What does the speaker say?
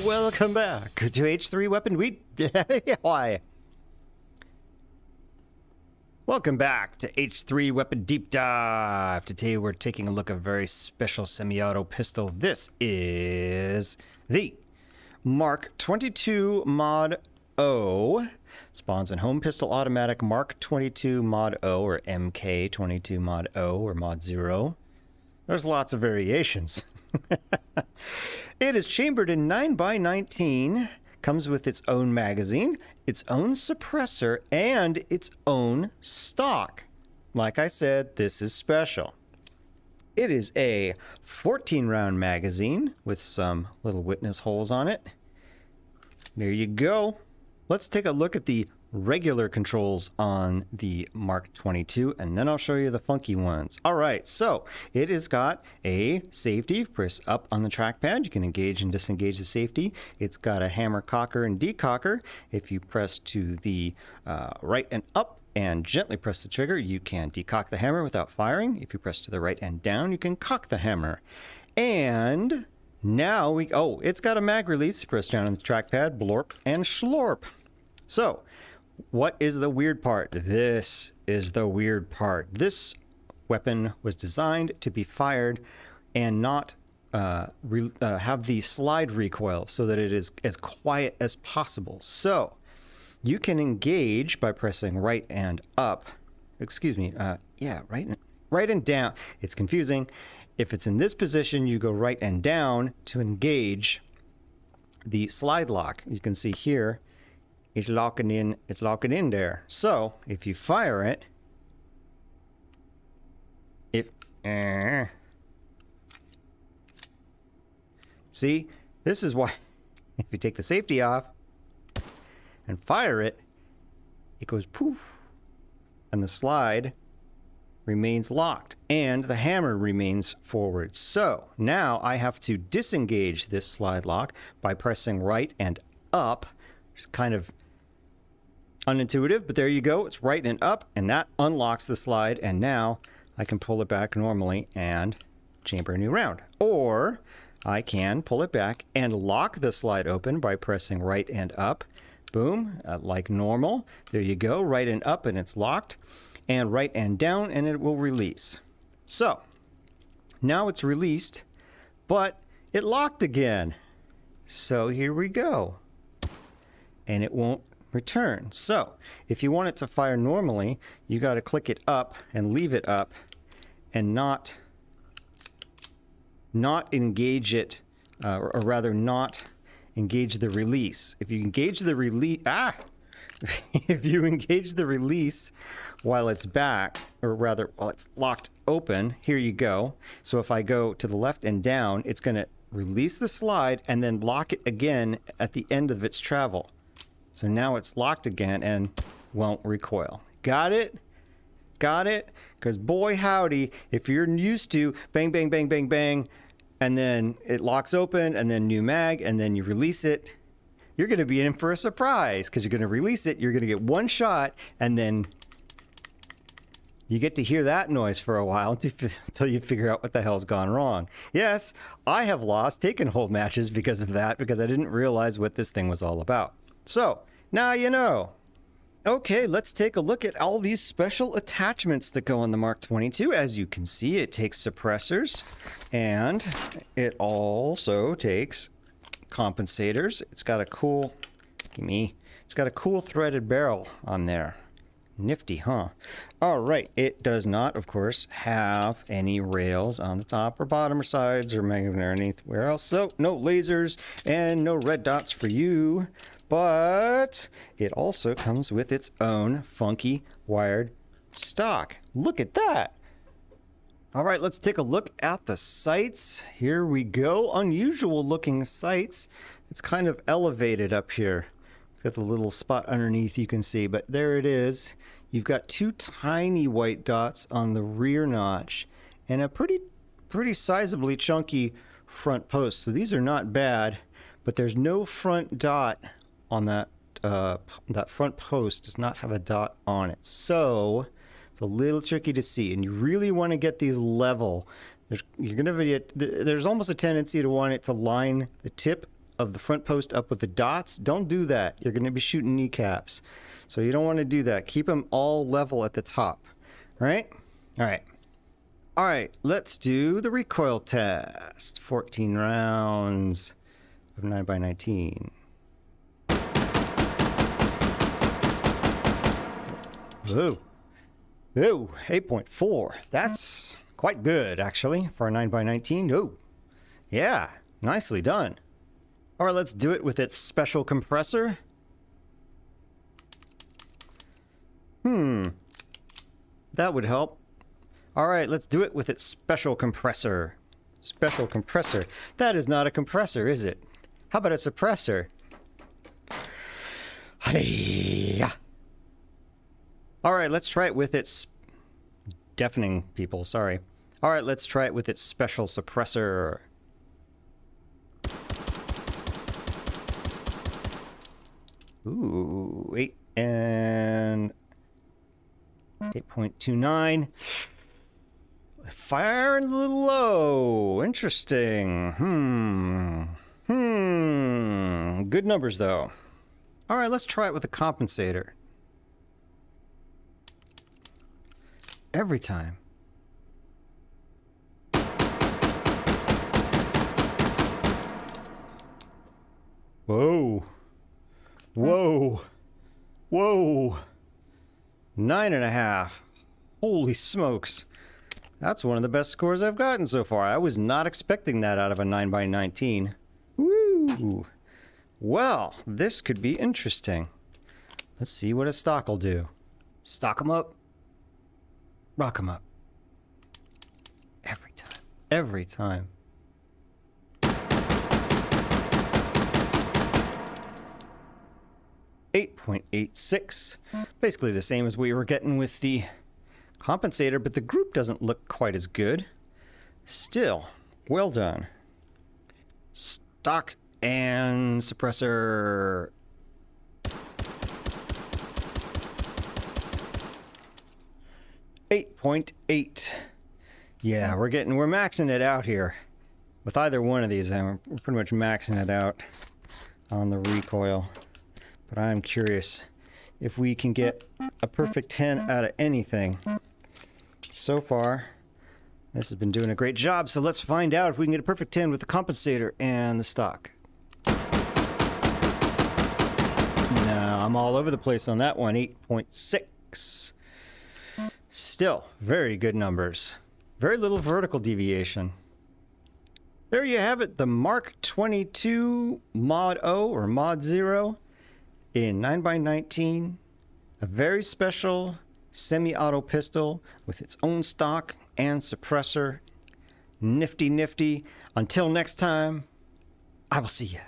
Welcome back to H3 Weapon Week. Why? Welcome back to H3 Weapon Deep Dive. Today we're taking a look at a very special semi-auto pistol. This is the Mk22 Mod O. Spawns in Home Pistol Automatic Mk22 Mod O, or Mk22 Mod O, or Mod 0. There's lots of variations. It is chambered in 9x19, comes with its own magazine, its own suppressor, and its own stock. Like I said, this is special. It is a 14-round magazine with some little witness holes on it. There you go. Let's take a look at the regular controls on the Mk22, and then I'll show you the funky ones. All right, so it has got a safety. Press up on the trackpad, you can engage and disengage the safety. It's got a hammer cocker and decocker. If you press to the right and up and gently press the trigger, you can decock the hammer without firing. If you press to the right and down, you can cock the hammer. And now it's got a mag release. Press down on the trackpad, blorp and schlorp. So what is the weird part? This is the weird part. This weapon was designed to be fired and not have the slide recoil so that it is as quiet as possible. So you can engage by pressing right and up. Excuse me. Right and down. It's confusing. If it's in this position, you go right and down to engage the slide lock. You can see here. It's locking in there. So if you fire it, see, this is why if you take the safety off and fire it, it goes poof, and the slide remains locked and the hammer remains forward. So now I have to disengage this slide lock by pressing right and up, which is kind of unintuitive, but there you go. It's right and up, and that unlocks the slide, and now I can pull it back normally and chamber a new round. Or I can pull it back and lock the slide open by pressing right and up. Boom, like normal. There you go, right and up, and it's locked. And right and down, and it will release. So now it's released, but it locked again. So here we go. And it won't return. So if you want it to fire normally, you got to click it up and leave it up and not engage it, or rather not engage the release. If you engage the release, if you engage the release while it's back, or rather while it's locked open, here you go. So if I go to the left and down, it's going to release the slide and then lock it again at the end of its travel. So now it's locked again and won't recoil. Got it? Got it? Because boy howdy, if you're used to bang, bang, bang, bang, bang, and then it locks open, and then new mag, and then you release it, you're going to be in for a surprise, because you're going to release it, you're going to get one shot, and then you get to hear that noise for a while until you figure out what the hell's gone wrong. Yes, I have lost take and hold matches because of that, because I didn't realize what this thing was all about. So now you know. Okay, let's take a look at all these special attachments that go on the Mk22. As you can see, it takes suppressors, and it also takes compensators. It's got a cool, it's got a cool threaded barrel on there. Nifty, huh? All right, it does not, of course, have any rails on the top or bottom or sides or anywhere else. So no lasers and no red dots for you. But it also comes with its own funky wired stock. Look at that. All right, let's take a look at the sights. Here we go. Unusual looking sights. It's kind of elevated up here. It's got the little spot underneath you can see, but there it is. You've got two tiny white dots on the rear notch and a pretty sizably chunky front post. So these are not bad, but there's no front dot on that. That front post does not have a dot on it. So it's a little tricky to see, and you really want to get these level. There's almost a tendency to want it to line the tip of the front post up with the dots. Don't do that. You're going to be shooting kneecaps. So you don't want to do that. Keep them all level at the top. Right? All right. All right, let's do the recoil test. 14 rounds of 9x19. Whoa. Ooh, 8.4. That's quite good, actually, for a 9x19. Oh, yeah, nicely done. All right, let's do it with its special compressor. That would help. All right, let's do it with its special compressor. Special compressor. That is not a compressor, is it? How about a suppressor? Hi-ya. All right, let's try it with its deafening people, sorry. All right, let's try it with its special suppressor. Ooh, 8 and 8.29. Firing a little low. Interesting. Good numbers, though. All right, let's try it with a compensator. Every time. Whoa. Whoa. Whoa. 9.5. Holy smokes. That's one of the best scores I've gotten so far. I was not expecting that out of a 9x19. Woo! Well, this could be interesting. Let's see what a stock will do. Stock 'em up. Rock 'em up. Every time. Every time. .86. Basically the same as we were getting with the compensator, but the group doesn't look quite as good. Still, well done. Stock and suppressor. .8. Yeah, we're maxing it out here. With either one of these, we're pretty much maxing it out on the recoil. But I'm curious if we can get a perfect 10 out of anything. So far, this has been doing a great job, so let's find out if we can get a perfect 10 with the compensator and the stock. No, I'm all over the place on that one. 8.6. Still, very good numbers. Very little vertical deviation. There you have it, the Mk22 Mod O or Mod 0 in 9x19. A very special semi-auto pistol with its own stock and suppressor. Nifty, nifty. Until next time, I will see ya.